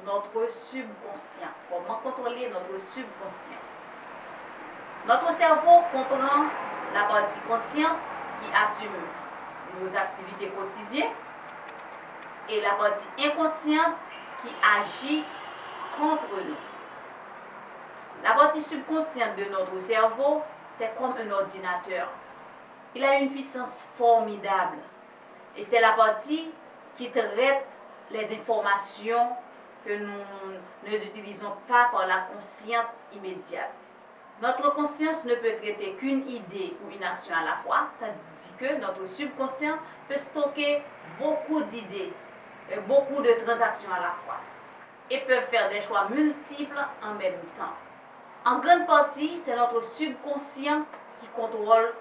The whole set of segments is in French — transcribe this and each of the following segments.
contrôler notre subconscient. Comment contrôler notre subconscient? Notre cerveau comprend la partie consciente qui assume nos activités quotidiennes et la partie inconsciente qui agit contre nous. La partie subconsciente de notre cerveau, c'est comme un ordinateur. Il a une puissance formidable et c'est la partie qui traite les informations que nous n'utilisons pas par la conscience immédiate. Notre conscience ne peut traiter qu'une idée ou une action à la fois, tandis que notre subconscient peut stocker beaucoup d'idées et beaucoup de transactions à la fois et peuvent faire des choix multiples en même temps. En grande partie, c'est notre subconscient qui contrôle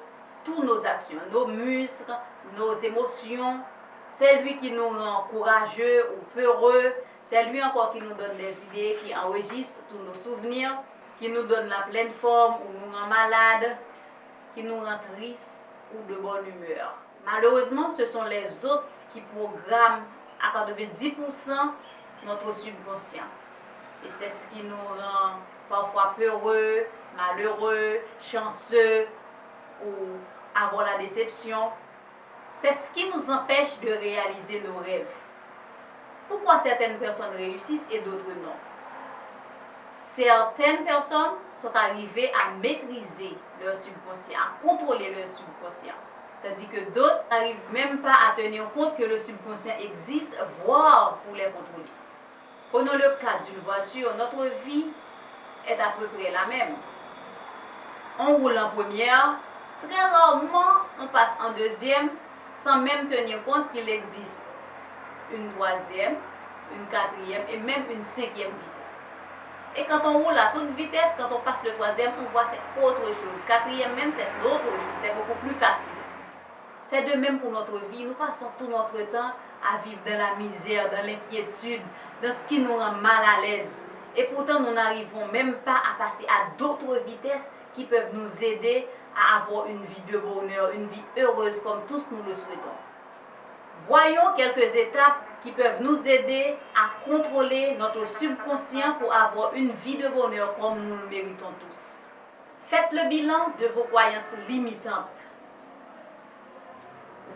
toutes nos actions, nos muscles, nos émotions. C'est lui qui nous rend courageux ou peureux. C'est lui encore qui nous donne des idées, qui enregistre tous nos souvenirs, qui nous donne la pleine forme ou nous rend malade, qui nous rend triste ou de bonne humeur. Malheureusement, ce sont les autres qui programment à 90% notre subconscient. Et c'est ce qui nous rend parfois peureux, malheureux, chanceux ou avoir la déception. C'est ce qui nous empêche de réaliser nos rêves. Pourquoi certaines personnes réussissent et d'autres non? Certaines personnes sont arrivées à maîtriser leur subconscient, à contrôler leur subconscient. Tandis que d'autres n'arrivent même pas à tenir compte que le subconscient existe, voire pour les contrôler. Prenons le cas d'une voiture, notre vie est à peu près la même. On roule en première, très rarement on passe en deuxième sans même tenir compte qu'il existe une troisième, une quatrième et même une cinquième vitesse. Et quand on roule à toute vitesse, quand on passe le troisième, on voit c'est autre chose. Quatrième même, c'est autre chose, c'est beaucoup plus facile. C'est de même pour notre vie. Nous passons tout notre temps à vivre dans la misère, dans l'inquiétude, dans ce qui nous rend mal à l'aise. Et pourtant, nous n'arrivons même pas à passer à d'autres vitesses qui peuvent nous aider à avoir une vie de bonheur, une vie heureuse comme tous nous le souhaitons. Voyons quelques étapes qui peuvent nous aider à contrôler notre subconscient pour avoir une vie de bonheur comme nous le méritons tous. Faites le bilan de vos croyances limitantes,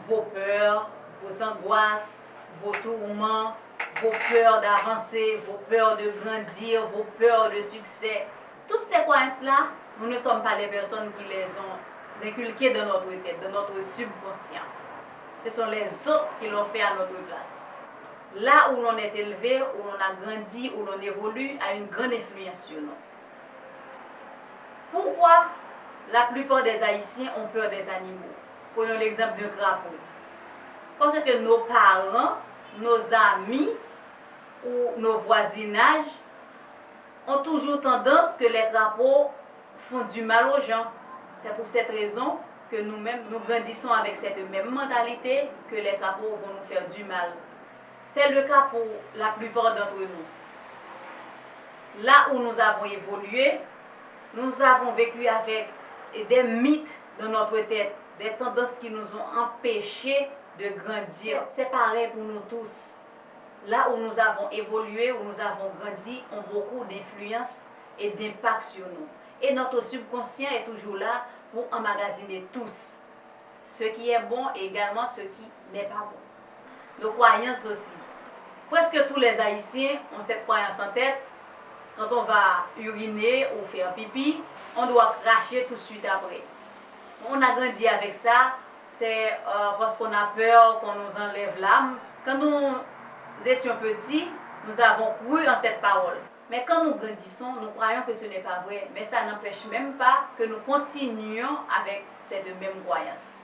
vos peurs, vos angoisses, vos tourments, vos peurs d'avancer, vos peurs de grandir, vos peurs de succès. Toutes ces croyances-là, nous ne sommes pas les personnes qui les ont inculquées dans notre tête, dans notre subconscient. Ce sont les autres qui l'ont fait à notre place. Là où l'on est élevé, où l'on a grandi, où l'on évolue, a une grande influence sur nous. Pourquoi la plupart des Haïtiens ont peur des animaux? Prenons l'exemple d'un crapaud. Parce que nos parents, nos amis ou nos voisinages ont toujours tendance que les crapauds font du mal aux gens. C'est pour cette raison que nous-mêmes, nous grandissons avec cette même mentalité que les crapauds vont nous faire du mal. C'est le cas pour la plupart d'entre nous. Là où nous avons évolué, nous avons vécu avec des mythes dans notre tête, des tendances qui nous ont empêchés de grandir. C'est pareil pour nous tous. Là où nous avons évolué, où nous avons grandi, ont beaucoup d'influence et d'impact sur nous. Et notre subconscient est toujours là pour emmagasiner tous. Ce qui est bon et également ce qui n'est pas bon. Nos croyances aussi. Presque tous les Haïtiens ont cette croyance en tête. Quand on va uriner ou faire pipi, on doit cracher tout de suite après. On a grandi avec ça, c'est parce qu'on a peur qu'on nous enlève l'âme. Quand nous étions petits, nous avons cru en cette parole. Mais quand nous grandissons, nous croyons que ce n'est pas vrai. Mais ça n'empêche même pas que nous continuions avec cette même croyance.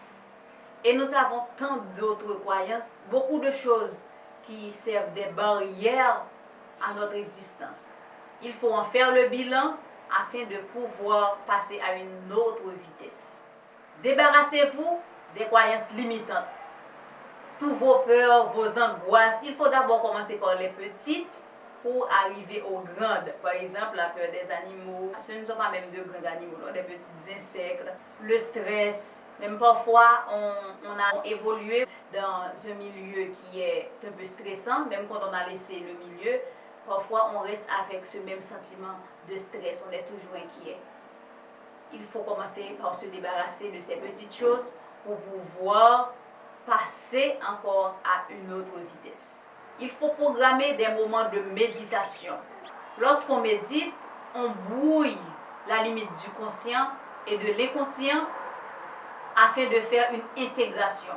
Et nous avons tant d'autres croyances, beaucoup de choses qui servent des barrières à notre existence. Il faut en faire le bilan afin de pouvoir passer à une autre vitesse. Débarrassez-vous des croyances limitantes. Tous vos peurs, vos angoisses, il faut d'abord commencer par les petites pour arriver aux grandes. Par exemple, la peur des animaux. Ce ne sont pas même de grands animaux, des petits insectes. Le stress. Même parfois, on a évolué dans un milieu qui est un peu stressant, même quand on a laissé le milieu. Parfois, on reste avec ce même sentiment de stress, on est toujours inquiet. Il faut commencer par se débarrasser de ces petites choses pour pouvoir passer encore à une autre vitesse. Il faut programmer des moments de méditation. Lorsqu'on médite, on brouille la limite du conscient et de l'inconscient afin de faire une intégration.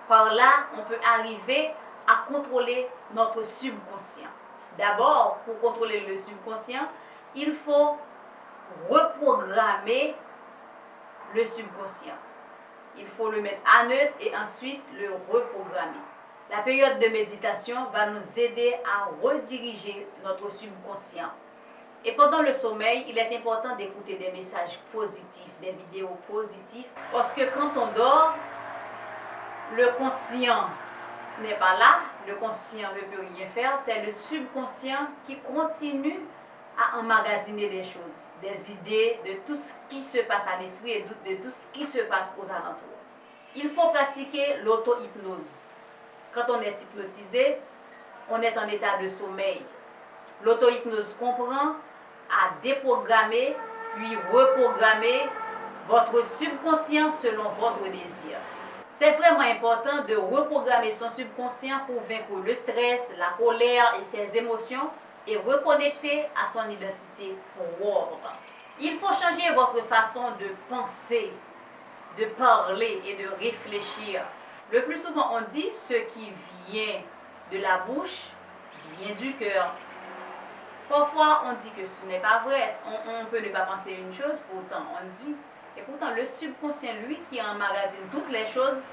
Par là, on peut arriver à contrôler notre subconscient. D'abord, pour contrôler le subconscient, il faut reprogrammer le subconscient. Il faut le mettre à neutre et ensuite le reprogrammer. La période de méditation va nous aider à rediriger notre subconscient. Et pendant le sommeil, il est important d'écouter des messages positifs, des vidéos positives, parce que quand on dort, le conscient n'est pas là, le conscient ne peut rien faire, c'est le subconscient qui continue à emmagasiner des choses, des idées de tout ce qui se passe à l'esprit et de tout ce qui se passe aux alentours. Il faut pratiquer l'auto-hypnose. Quand on est hypnotisé, on est en état de sommeil. L'auto-hypnose comprend à déprogrammer puis reprogrammer votre subconscient selon votre désir. C'est vraiment important de reprogrammer son subconscient pour vaincre le stress, la colère et ses émotions et reconnecter à son identité propre. Il faut changer votre façon de penser, de parler et de réfléchir. Le plus souvent, on dit ce qui vient de la bouche vient du cœur. Parfois, on dit que ce n'est pas vrai. On peut ne pas penser une chose, pourtant on dit. Et pourtant, le subconscient, lui, qui emmagasine toutes les choses,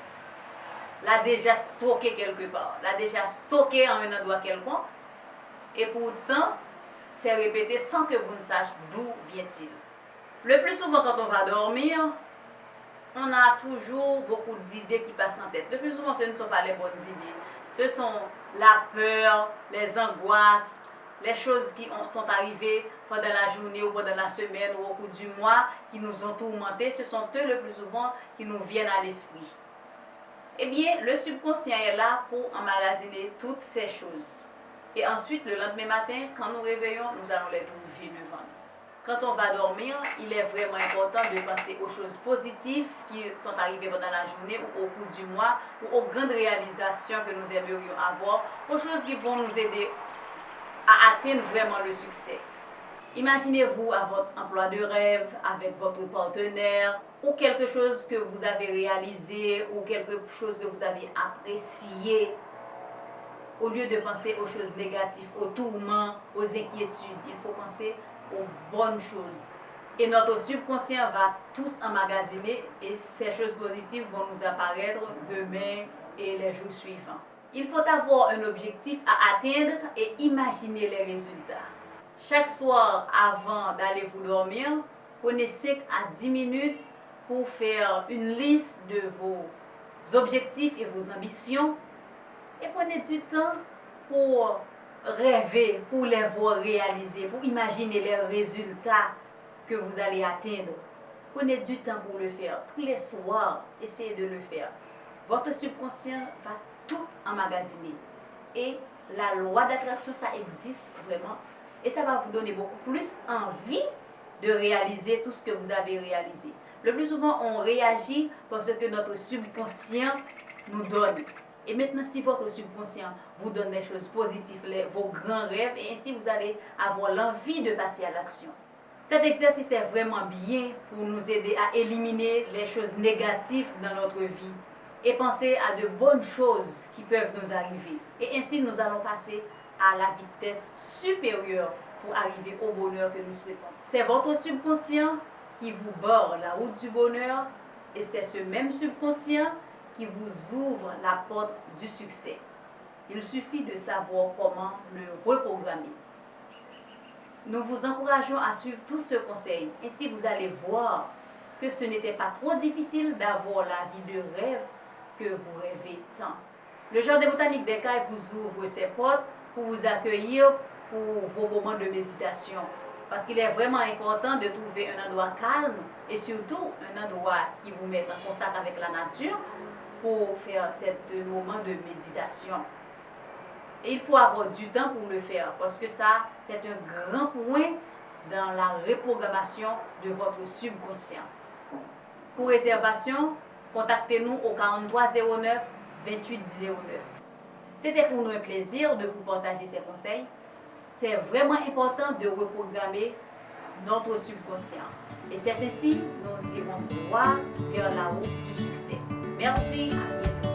l'a déjà stocké quelque part, l'a déjà stocké en un endroit quelconque. Et pourtant, c'est répété sans que vous ne sachiez d'où vient-il. Le plus souvent, quand on va dormir, on a toujours beaucoup d'idées qui passent en tête. Le plus souvent, ce ne sont pas les bonnes idées. Ce sont la peur, les angoisses, les choses qui sont arrivées pendant la journée ou pendant la semaine ou au cours du mois qui nous ont tourmentés. Ce sont eux le plus souvent qui nous viennent à l'esprit. Eh bien, le subconscient est là pour emmagasiner toutes ces choses. Et ensuite, le lendemain matin, quand nous réveillons, nous allons les trouver devant nous. Quand on va dormir, il est vraiment important de penser aux choses positives qui sont arrivées pendant la journée ou au cours du mois, ou aux grandes réalisations que nous aimerions avoir, aux choses qui vont nous aider à atteindre vraiment le succès. Imaginez-vous à votre emploi de rêve, avec votre partenaire, ou quelque chose que vous avez réalisé, ou quelque chose que vous avez apprécié. Au lieu de penser aux choses négatives, aux tourments, aux inquiétudes, il faut penser aux bonnes choses. Et notre subconscient va tous emmagasiner et ces choses positives vont nous apparaître demain et les jours suivants. Il faut avoir un objectif à atteindre et imaginer les résultats. Chaque soir, avant d'aller vous dormir, prenez 5 à 10 minutes pour faire une liste de vos objectifs et vos ambitions. Et prenez du temps pour rêver, pour les voir réaliser, pour imaginer les résultats que vous allez atteindre. Prenez du temps pour le faire. Tous les soirs, essayez de le faire. Votre subconscient va tout emmagasiner. Et la loi d'attraction, ça existe vraiment. Et ça va vous donner beaucoup plus envie de réaliser tout ce que vous avez réalisé. Le plus souvent, on réagit parce que notre subconscient nous donne. Et maintenant, si votre subconscient vous donne des choses positives, vos grands rêves, et ainsi vous allez avoir l'envie de passer à l'action. Cet exercice est vraiment bien pour nous aider à éliminer les choses négatives dans notre vie et penser à de bonnes choses qui peuvent nous arriver. Et ainsi, nous allons passer à la vitesse supérieure pour arriver au bonheur que nous souhaitons. C'est votre subconscient qui vous barre la route du bonheur et c'est ce même subconscient qui vous ouvre la porte du succès. Il suffit de savoir comment le reprogrammer. Nous vous encourageons à suivre tous ce conseil. Ainsi, vous allez voir que ce n'était pas trop difficile d'avoir la vie de rêve que vous rêvez tant. Le Jardin botanique des Cayes vous ouvre ses portes pour vous accueillir pour vos moments de méditation. Parce qu'il est vraiment important de trouver un endroit calme et surtout un endroit qui vous met en contact avec la nature pour faire ce moment de méditation. Et il faut avoir du temps pour le faire parce que ça, c'est un grand point dans la reprogrammation de votre subconscient. Pour réservation, contactez-nous au 4309 2809. C'était pour nous un plaisir de vous partager ces conseils. C'est vraiment important de reprogrammer notre subconscient. Et c'est ainsi que nous irons droit vers la route du succès. Merci, à bientôt.